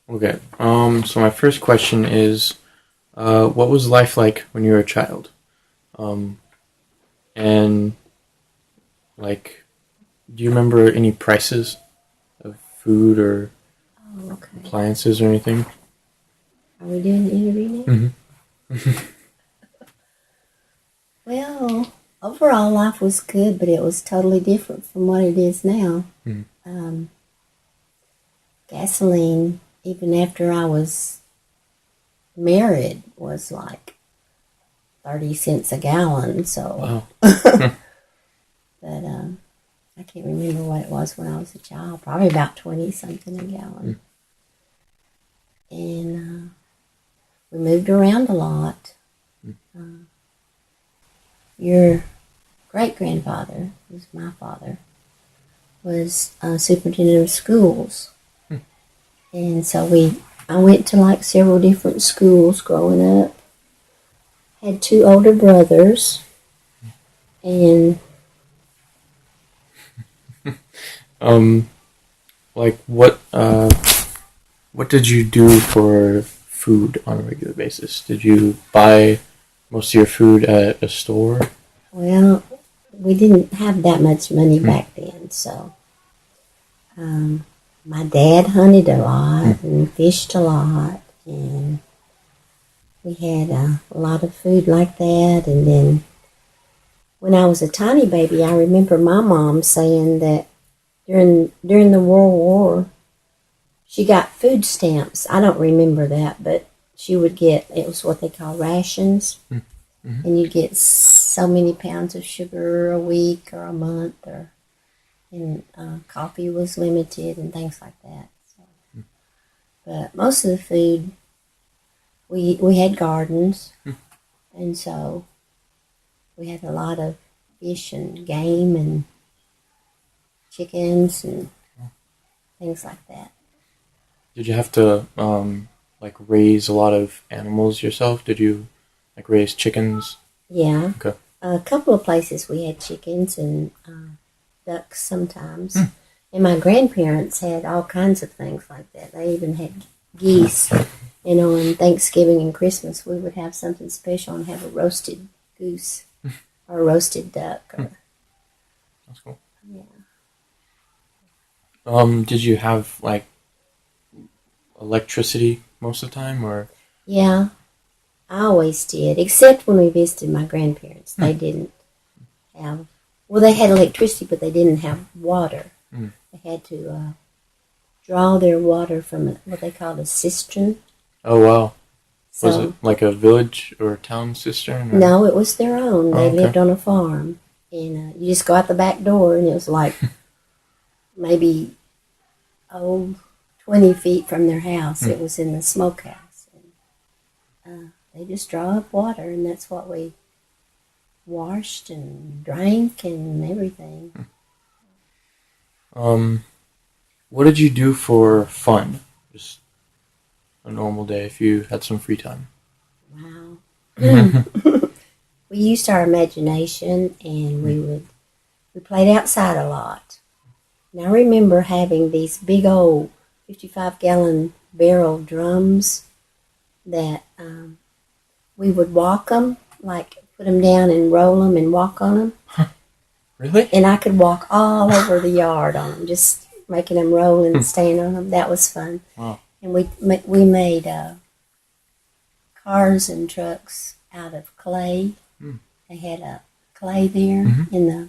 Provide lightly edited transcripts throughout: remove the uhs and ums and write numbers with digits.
Okay. So my first question is, what was life like when you were a child? Um, and like, do you remember any prices of food or Oh, okay. appliances or anything? Are we doing the interview now? Mm-hmm. Well, overall, life was good, but it was totally different from what it is now. Mm-hmm. Um, Gasoline, even after I was married, was like 30 cents a gallon. So, Wow. but I can't remember what it was when I was a child. Probably about 20 something a gallon. And we moved around a lot. Uh, your great grandfather, who's my father, was superintendent of schools. And so I went to like several different schools growing up. Had two older brothers, and Um, like what did you do for food on a regular basis? Did you buy most of your food at a store? well, we didn't have that much money Mm. back then. So um, my dad hunted a Mm. lot and fished a lot, and we had a lot of food like that. And then when I was a tiny baby, I remember my mom saying that during the World War, she got food stamps. I don't remember that, but she would get, it was what they call rations, Mm. Mm-hmm. and you'd get so many pounds of sugar a week or a month, and coffee was limited and things like that. So, but most of the food, we had gardens, Mm. and so we had a lot of fish and game and chickens and things like that. Did you have to like raise a lot of animals yourself? Did you like raise chickens? Yeah, Okay. a couple of places we had chickens and ducks sometimes. Mm. And my grandparents had all kinds of things like that. They even had geese. And on Thanksgiving and Christmas, we would have something special and have a roasted goose or a roasted duck. Mm. Or That's cool. yeah, Did you have like electricity most of the time, or? yeah, I always did. Except when we visited my grandparents, Mm. they didn't have. Well, they had electricity, but they didn't have water. Mm. They had to draw their water from what they called a cistern. Oh wow. Was it So like a village or town cistern or? no, it was their own. Oh They okay. lived on a farm, and you just go out the back door, and it was like maybe 20 feet from their house. Mm. It was in the smokehouse. And, they just draw up water, and that's what we washed and drank and everything. Um, what did you do for fun? Just a normal day if you had some free time. Wow. We used our imagination, and Mm. we played outside a lot. And I remember having these big old 55-gallon barrel drums that we would walk them, like put them down and roll them and walk on them. Really? And I could walk all over the yard on them, just making them roll and Hmm. stand on them. That was fun. Wow. And we made cars and trucks out of clay. Mm. They had a clay there Mm-hmm. in the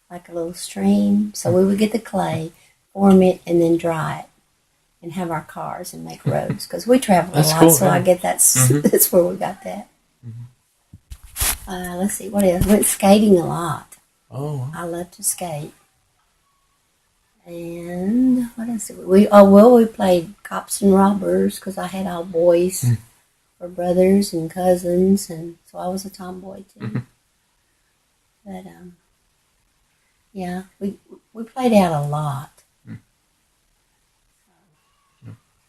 like a little stream. So we would get the clay, form it, and then dry it, and have our cars and make roads because we travel a That's lot. cool. So I Yeah. get that's Mm-hmm. that's where we got that. Mm-hmm. Let's see what else. Went skating a lot. Oh. Wow. I love to skate. And what else did we? Oh well, we played cops and robbers because I had all boys Mm. or brothers and cousins, and so I was a tomboy Mm-hmm. too. But yeah, we played out a lot. Mm.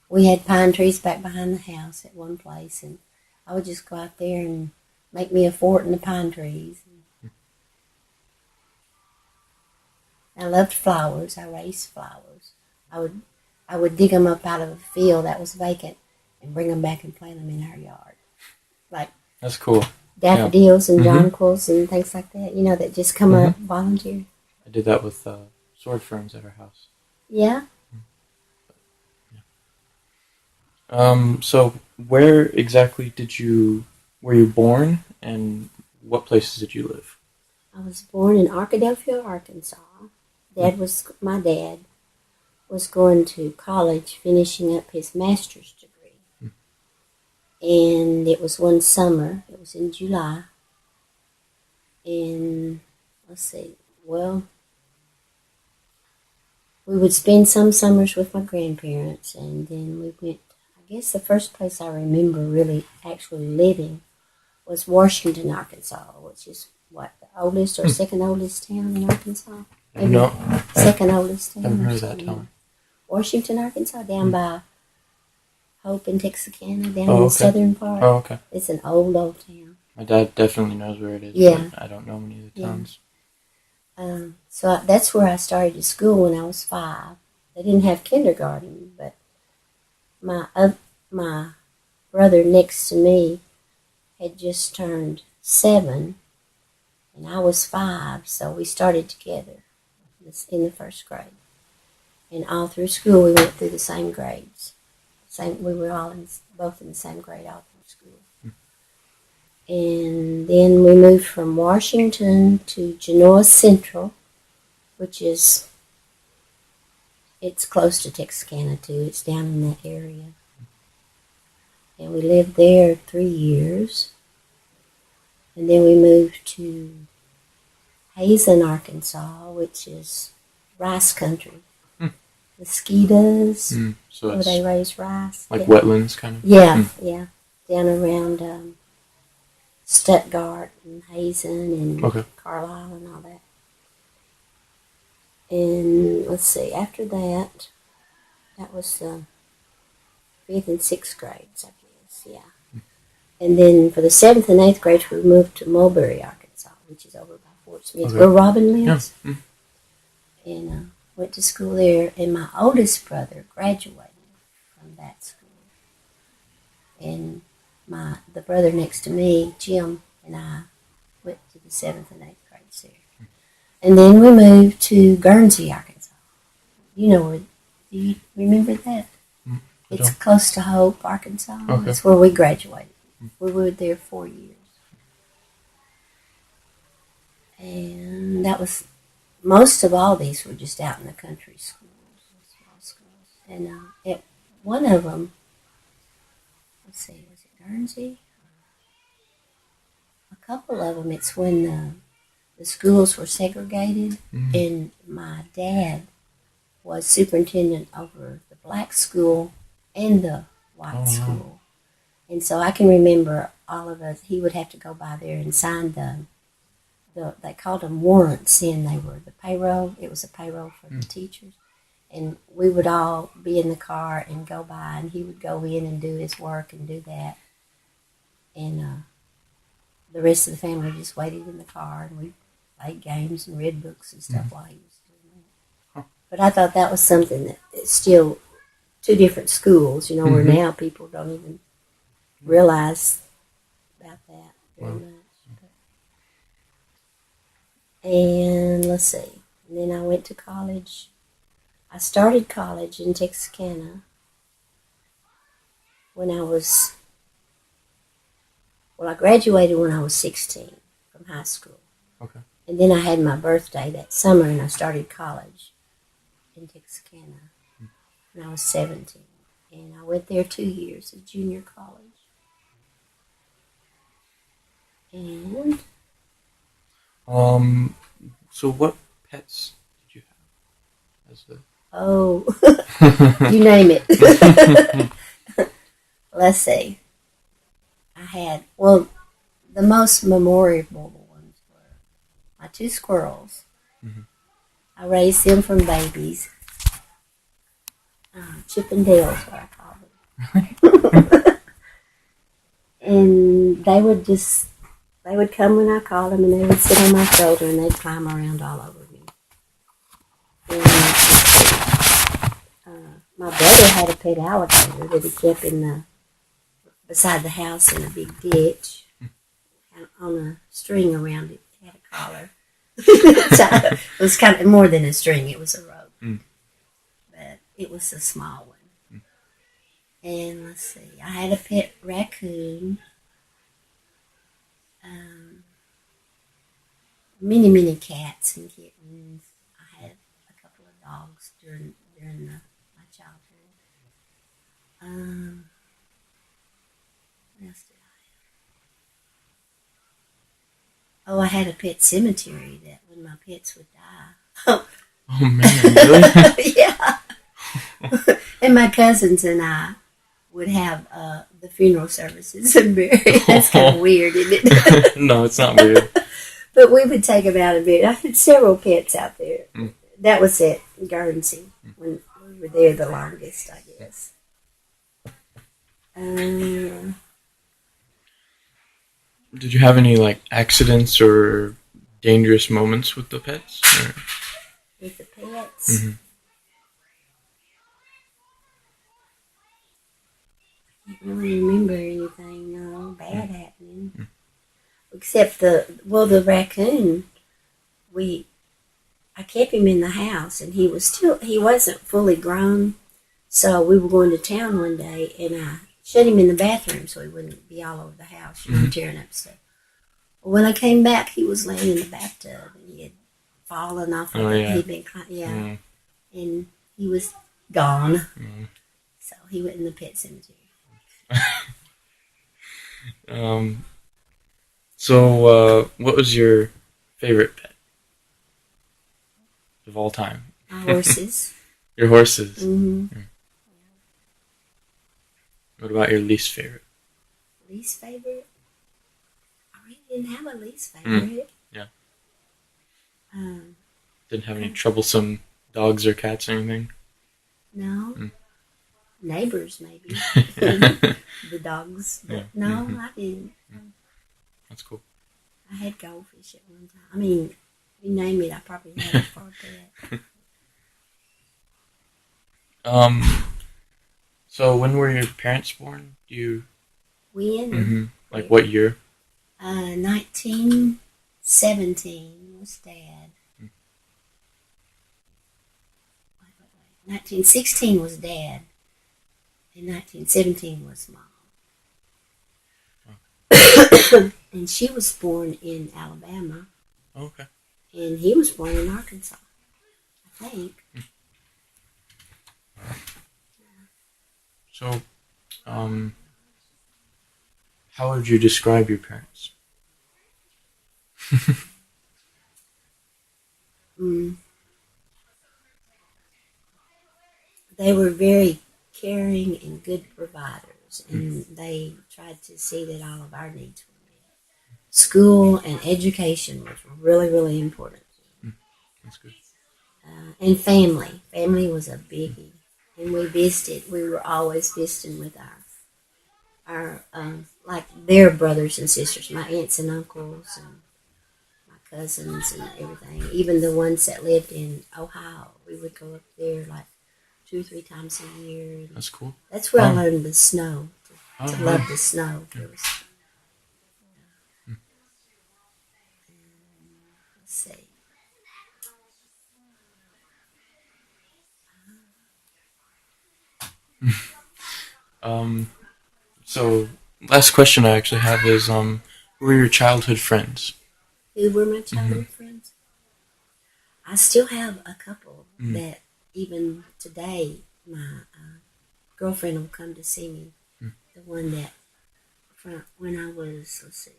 We had pine trees back behind the house at one place, and I would just go out there and make me a fort in the pine trees. I loved flowers. I raised flowers. I would I would dig them up out of a field that was vacant and bring them back and plant them in our yard. Like That's cool. daffodils and Mhm. jonquils and things like that, that just come up volunteer. I did that with sword ferns at our house. Yeah. So where exactly were you born, and what places did you live? I was born in Arkadelphia, Arkansas. My dad was going to college, finishing up his master's degree. And it was one summer. It was in July. And let's see, well, we would spend some summers with my grandparents, and then we went. I guess the first place I remember really actually living was Washington, Arkansas, which is what, the oldest or second oldest town in Arkansas? Maybe No, second oldest town. I haven't heard of that town. Washington, Arkansas, down by Hope and Texarkana, down in Oh, the okay. southern part. Oh, okay. It's an old town. My dad definitely knows where it is. Yeah. But I don't know many of the towns. So that's where I started school when I was 5. They didn't have kindergarten, but my brother next to me had just turned 7, and I was 5, so we started together in the first grade. And all through school, we went through the same grades. We were both in the same grade all through school. And then we moved from Washington to Genoa Central, which it's close to Texarkana too. It's down in that area. And we lived there 3 years. And then we moved to Hazen, Arkansas, which is rice country. Mosquitoes, So where it's they raise rice. like wetlands, kind of? Yeah, yeah. Down around Stuttgart and Hazen and Carlisle and all that. And let's see, after that was the 5th and 6th grades, I guess, yeah. And then for the 7th and 8th grades, we moved to Mulberry, Arkansas, which is over by Fort Smith, where Robin lives. Yeah. And went to school there, and my oldest brother graduated from that school. And the brother next to me, Jim, and I went to the 7th and 8th grades there. And then we moved to Guernsey, Arkansas. Do you remember that? It's close to Hope, Arkansas. Okay. That's where we graduated. We were there 4 years. And that was, most of all these were just out in the country schools. And at one of them, let's see, was it Guernsey? A couple of them, it's when the schools were segregated, and my dad was superintendent over the black school and the white school. And so I can remember all of us, he would have to go by there and sign they called them warrants, and they were the payroll. It was a payroll for the teachers. And we would all be in the car and go by, and he would go in and do his work and do that. And the rest of the family just waited in the car, and we played games and read books and stuff while he was doing that. But I thought that was something that it's still 2 different schools, where now people don't even realize about that very much. And let's see. And then I went to college. I started college in Texarkana I graduated when I was 16 from high school. Okay. And then I had my birthday that summer, and I started college in Texarkana when I was 17. And I went there 2 years at junior college. And so what pets did you have? You name it. Let's see. I had, the most memorable ones were my 2 squirrels. I raised them from babies. Chip and Dale is what I call them. And they would come when I called them, and they would sit on my shoulder, and they'd climb around all over me. And my brother had a pet alligator that he kept in the beside the house in a big ditch, and on a string around it. It had a collar. So it was kind of more than a string; it was a rope, but it was a small one. And let's see, I had a pet raccoon. Um, many cats and kittens. I had a couple of dogs during my childhood. What else did I? Oh, I had a pet cemetery that when my pets would die. Oh man, really? Yeah. And my cousins and I would have the funeral services and bury. That's kind of weird, isn't it? No, it's not weird. But we would take them out and bury. I had several pets out there. That was at Guernsey when we were there the longest, I guess. Did you have any like accidents or dangerous moments with the pets? Or? With the pets, Mm-hmm. I don't really remember anything bad happening. Except the raccoon. I kept him in the house, and he wasn't fully grown. So we were going to town one day, and I shut him in the bathroom so he wouldn't be all over the house, tearing up stuff. Well, when I came back, he was laying in the bathtub, and he had fallen off of Oh, it. yeah. He'd been, and he was gone. So he went in the pet cemetery. So, what was your favorite pet of all time? My horses. Your horses. Mm-hmm. What about your least favorite? Least favorite? I really didn't have a least favorite. Yeah. Um, Didn't have any troublesome dogs or cats or anything? no. Neighbors, maybe. The dogs. But Yeah. no, I didn't. That's cool. I had goldfish at one time. I mean, you name it, I probably had it for a pet. So when were your parents born? When? Like what year? 1917 was Dad. 1916 was Dad. And 1917 was Mom. And she was born in Alabama. Okay. And he was born in Arkansas, I think. So, how would you describe your parents? They were very caring and good providers, and they tried to see that all of our needs were met. School and education was really important. That's good. And family. Family was a biggie. And we visited. We were always visiting with our like their brothers and sisters, my aunts and uncles, and my cousins and everything. Even the ones that lived in Ohio, we would go up there like 2 or 3 times a year. That's cool. That's where I learned the snow. To Oh, love nice. the snow. Let's see. So last question I actually have is, who were your childhood friends? Who were my childhood friends? I still have a couple that even today my girlfriend will come to see me. The one that when I was, let's see,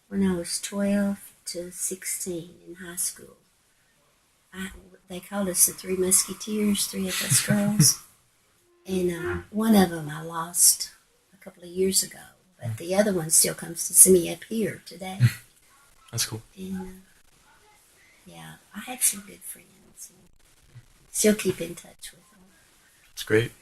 when I was 12 to 16 in high school. They called us the Three Musketeers, 3 of us girls. And one of them I lost a couple of years ago, but the other one still comes to see me up here today. That's cool. And yeah, I had some good friends. And still keep in touch with them. That's great.